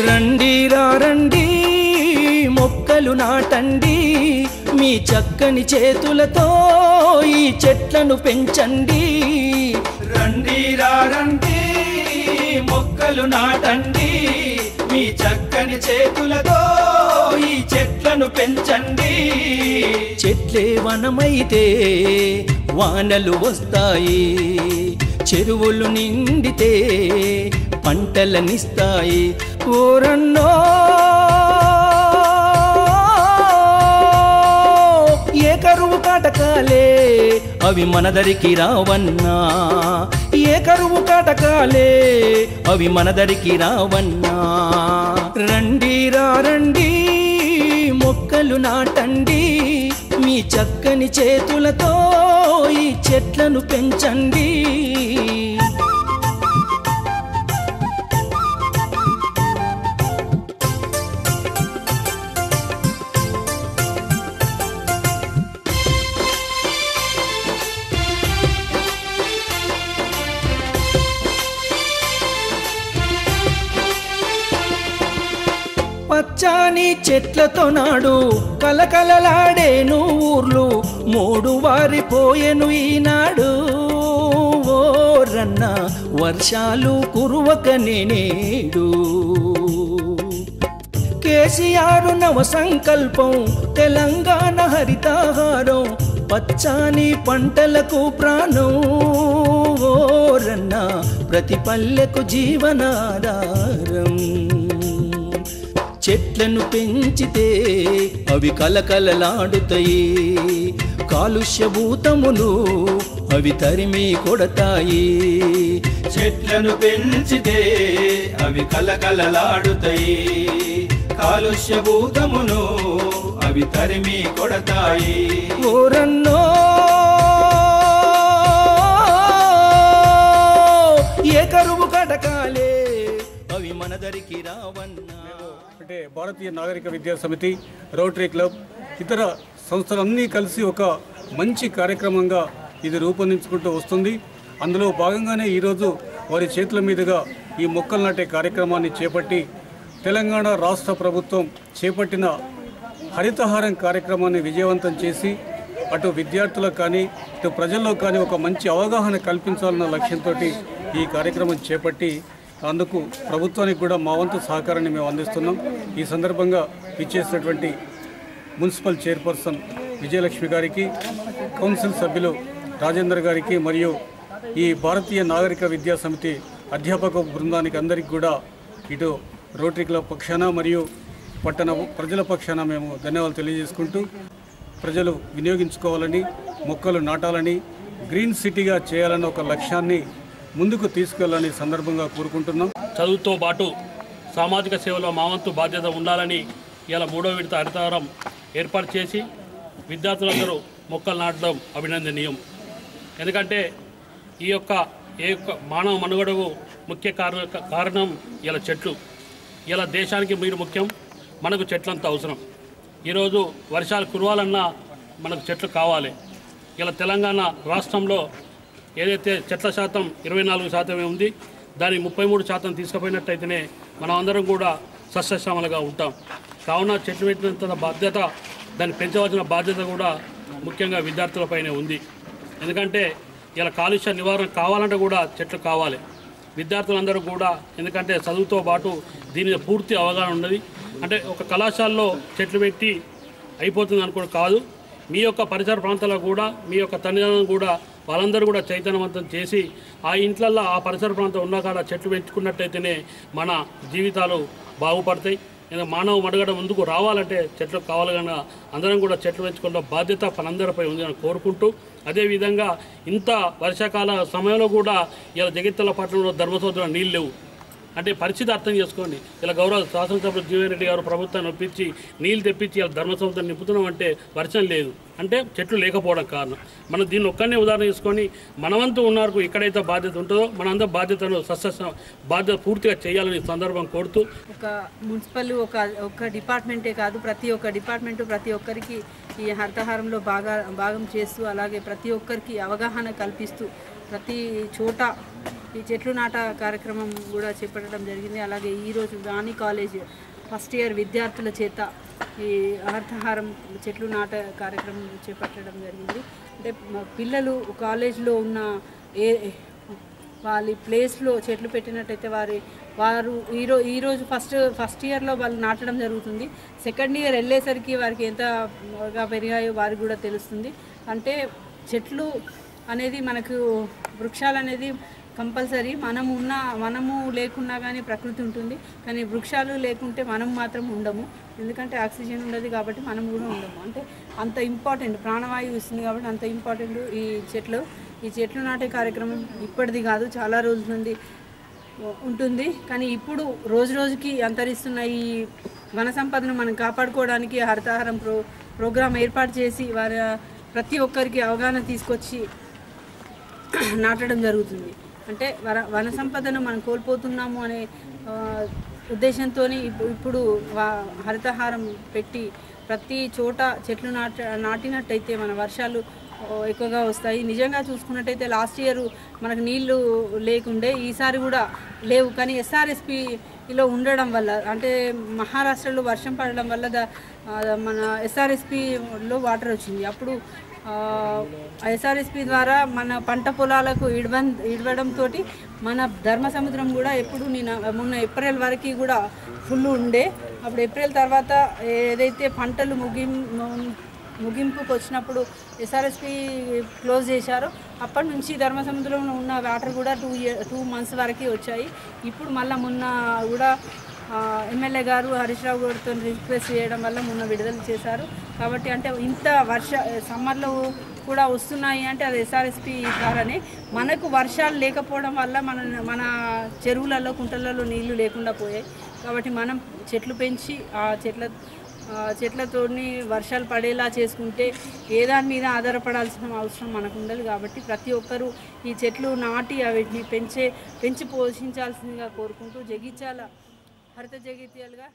రండిరా రండి మొక్కలు నాటండి, మీ చక్కని చేతులతో ఈ చెట్లను పెంచండి. రండిరా రండి మొక్కలు నాటండి, మీ చక్కని చేతులతో ఈ చెట్లను పెంచండి. చెట్లే వనమైతే వానలు వస్తాయి, చెరువులు నిండితే పంటలనిస్తాయి. ఓరన్నో ఏ కరువు కాటకాలే అవి మనదరికి రావన్నా, ఏ కరువు కాటకాలే అవి మనదరికి రావన్నా. రండిరా రండి మొక్కలు నాటండి, మీ చక్కని చేతులతో ఈ చెట్లను పెంచండి. పచ్చాని చెట్లతో నాడు కలకలలాడేను ఊర్లు, మూడు వారిపోయెను ఈనాడు. ఓరన్న వర్షాలు కురువకనే నేడు. కేసీఆర్ నవ సంకల్పం తెలంగాణ హరితాహారం, పచ్చాని పంటలకు ప్రాణం. ఓరన్న ప్రతి పల్లెకు జీవనాధారం. చెట్లను పెంచితే అవి కలకలలాడుతాయి, కాలుష్యభూతములు అవి తరిమి కొడతాయి. చెట్లను పెంచితే అవి కలకలలాడుతాయి, కాలుష్యభూతములు అవి తరిమి కొడతాయి. ఓరన్నో ఏ కరువు కటకాలే అవి మనదరికి రావన్నా. అంటే భారతీయ నాగరిక విద్యా సమితి, రోటరీ క్లబ్, ఇతర సంస్థలన్నీ కలిసి ఒక మంచి కార్యక్రమంగా ఇది రూపొందించుకుంటూ వస్తుంది. అందులో భాగంగానే ఈరోజు వారి చేతుల మీదుగా ఈ మొక్కలు నాటే కార్యక్రమాన్ని చేపట్టి తెలంగాణ రాష్ట్ర ప్రభుత్వం చేపట్టిన హరితహారం కార్యక్రమాన్ని విజయవంతం చేసి అటు విద్యార్థులకు కానీ ఇటు ప్రజల్లో కానీ ఒక మంచి అవగాహన కల్పించాలన్న లక్ష్యంతో ఈ కార్యక్రమం చేపట్టి అందుకు ప్రభుత్వానికి కూడా మా వంతు సహకారాన్ని మేము అందిస్తున్నాం. ఈ సందర్భంగా ఇచ్చేసినటువంటి మున్సిపల్ చైర్పర్సన్ విజయలక్ష్మి గారికి, కౌన్సిల్ సభ్యులు రాజేందర్ గారికి మరియు ఈ భారతీయ నాగరిక విద్యా సమితి అధ్యాపక బృందానికి అందరికీ కూడా ఇటు రోటరీ క్లబ్ పక్షాన మరియు పట్టణ ప్రజల పక్షాన మేము ధన్యవాదాలు తెలియజేసుకుంటూ ప్రజలు వినియోగించుకోవాలని, మొక్కలు నాటాలని, గ్రీన్ సిటీగా చేయాలన్న ఒక లక్ష్యాన్ని ముందుకు తీసుకెళ్లాలని సందర్భంగా కోరుకుంటున్నాం. చదువుతో పాటు సామాజిక సేవలో మా వంతు బాధ్యత ఉండాలని ఇలా 3వ విడత హరితహారం ఏర్పాటు చేసి విద్యార్థులందరూ మొక్కలు నాటడం అభినందనీయం. ఎందుకంటే ఈ యొక్క మానవ మనుగడకు ముఖ్య కారణం ఇలా చెట్లు. ఇలా దేశానికి మీరు ముఖ్యం, మనకు చెట్లంత అవసరం. ఈరోజు వర్షాలు కురవాలన్నా మనకు చెట్లు కావాలి. ఇలా తెలంగాణ రాష్ట్రంలో ఏదైతే చెట్ల శాతం 24% ఉంది, దాని 33% తీసుకుపోయినట్టయితేనే మనం అందరం కూడా సస్యశ్యామలుగా ఉంటాం. కావున చెట్లు పెట్టినంత బాధ్యత, దాన్ని పెంచవలసిన బాధ్యత కూడా ముఖ్యంగా విద్యార్థులపైనే ఉంది. ఎందుకంటే ఇలా కాలుష్య నివారణ కావాలంటే కూడా చెట్లు కావాలి విద్యార్థులందరూ కూడా. ఎందుకంటే చదువుతో పాటు దీని మీద పూర్తి అవగాహన ఉన్నది. అంటే ఒక కళాశాలలో చెట్లు పెట్టి అయిపోతుంది అనుకోవడం కాదు, మీ యొక్క పరిసర ప్రాంతాల్లో కూడా మీ యొక్క తల్లిదండ్రులను కూడా వాళ్ళందరూ కూడా చైతన్యవంతం చేసి ఆ ఇంట్లల్లో ఆ పరిసర ప్రాంతం ఉన్న కాడ చెట్లు పెంచుకున్నట్టయితేనే మన జీవితాలు బాగుపడతాయి. మానవ మనుగడ ముందుకు రావాలంటే చెట్లు కావాలి కనుక అందరం కూడా చెట్లు పెంచుకున్న బాధ్యత మనందరిపై ఉంది అని కోరుకుంటూ, అదేవిధంగా ఇంత వర్షాకాల సమయంలో కూడా ఇలా జగిత్యాల పట్టణంలో ధర్మసముద్రంలో నీళ్ళు లేవు. అంటే పరిస్థితి అర్థం చేసుకోండి. ఇలా గౌరవ శాసనసభ్యులు జీవన్ రెడ్డి గారు ప్రభుత్వాన్ని ఒప్పించి నీళ్ళు తెప్పించి ఇలా ధర్మసముద్రం నింపుతున్నాం అంటే వర్షం లేదు, అంటే చెట్లు లేకపోవడం కారణం. మనం దీన్ని ఒక్కనే ఉదాహరణ తీసుకొని మనవంతు ఉన్నరకు ఎక్కడైతే బాధ్యత ఉంటుందో మనందరూ బాధ్యతను బాధ్యత పూర్తిగా చేయాలని సందర్భం కోరుతూ, ఒక మున్సిపల్ ఒక డిపార్ట్మెంటే కాదు, ప్రతి ఒక్క డిపార్ట్మెంటు ప్రతి ఒక్కరికి ఈ హరితహారంలో భాగం చేస్తూ అలాగే ప్రతి ఒక్కరికి అవగాహన కల్పిస్తూ ప్రతి చోట ఈ చెట్లు నాట కార్యక్రమం కూడా చేపట్టడం జరిగింది. అలాగే ఈరోజు రాణి కాలేజ్ ఫస్ట్ ఇయర్ విద్యార్థుల చేత ఈ హరితహారం చెట్లు నాట కార్యక్రమం చేపట్టడం జరిగింది. అంటే పిల్లలు కాలేజ్లో ఉన్న వాళ్ళ ప్లేస్లో చెట్లు పెట్టినట్టయితే వారు ఈరోజు ఫస్ట్ ఇయర్లో వాళ్ళు నాటడం జరుగుతుంది. సెకండ్ ఇయర్ వెళ్ళేసరికి వారికి ఎంతగా పెరిగాయో వారికి కూడా తెలుస్తుంది. అంటే చెట్లు అనేది మనకు వృక్షాలు అనేది కంపల్సరీ. మనము లేకున్నా కానీ ప్రకృతి ఉంటుంది, కానీ వృక్షాలు లేకుంటే మనం మాత్రం ఉండము. ఎందుకంటే ఆక్సిజన్ ఉండదు కాబట్టి మనం కూడా ఉండము. అంటే అంత ఇంపార్టెంట్, ప్రాణవాయువు ఇస్తుంది కాబట్టి అంత ఇంపార్టెంట్ ఈ చెట్లు నాటే కార్యక్రమం ఇప్పటిది కాదు, చాలా రోజుల నుండి ఉంటుంది. కానీ ఇప్పుడు రోజు రోజుకి అంతరిస్తున్న ఈ వన సంపదను మనం కాపాడుకోవడానికి హరితహారం ప్రోగ్రాం ఏర్పాటు చేసి ప్రతి ఒక్కరికి అవగాహన తీసుకొచ్చి నాటడం జరుగుతుంది. అంటే వన సంపదను మనం కోల్పోతున్నాము అనే ఉద్దేశంతో ఇప్పుడు హరితహారం పెట్టి ప్రతి చోట చెట్లు నాటినట్టయితే మన వర్షాలు ఎక్కువగా వస్తాయి. నిజంగా చూసుకున్నట్టయితే లాస్ట్ ఇయర్ మనకు నీళ్లు లేకుండే, ఈసారి కూడా లేవు. కానీ ఎస్ఆర్ఎస్పిలో ఉండడం వల్ల, అంటే మహారాష్ట్రలో వర్షం పడడం వల్ల మన ఎస్ఆర్ఎస్పిలో వాటర్ వచ్చింది. అప్పుడు ఎస్ఆర్ఎస్పి ద్వారా మన పంట పొలాలకు ఇడవడంతో మన ధర్మసముద్రం కూడా మొన్న ఏప్రిల్ వరకు కూడా ఫుల్ ఉండే. అప్పుడు ఏప్రిల్ తర్వాత ఏదైతే పంటలు ముగింపుకు వచ్చినప్పుడు ఎస్ఆర్ఎస్పి క్లోజ్ చేశారో అప్పటి నుంచి ధర్మసముద్రంలో ఉన్న వాటర్ కూడా 2 months వరకు వచ్చాయి. ఇప్పుడు మళ్ళీ మొన్న కూడా ఎమ్మెల్యే గారు హరీష్ రావు గారితో రిక్వెస్ట్ చేయడం వల్ల మొన్న విడుదల చేశారు. కాబట్టి అంటే ఇంత సమ్మర్లో కూడా వస్తున్నాయి అంటే అది ఎస్ఆర్ఎస్పి ద్వారానే. మనకు వర్షాలు లేకపోవడం వల్ల మన చెరువులలో కుంటలలో నీళ్లు లేకుండా పోయాయి. కాబట్టి మనం చెట్లు పెంచి ఆ చెట్లతోని వర్షాలు పడేలా చేసుకుంటే ఏ దాని మీద ఆధారపడాల్సిన అవసరం మనకు ఉండదు. కాబట్టి ప్రతి ఒక్కరూ ఈ చెట్లు నాటి వీటిని పెంచి పోషించాల్సిందిగా కోరుకుంటూ జగిత్యాల హరిత జగిత్యాలుగా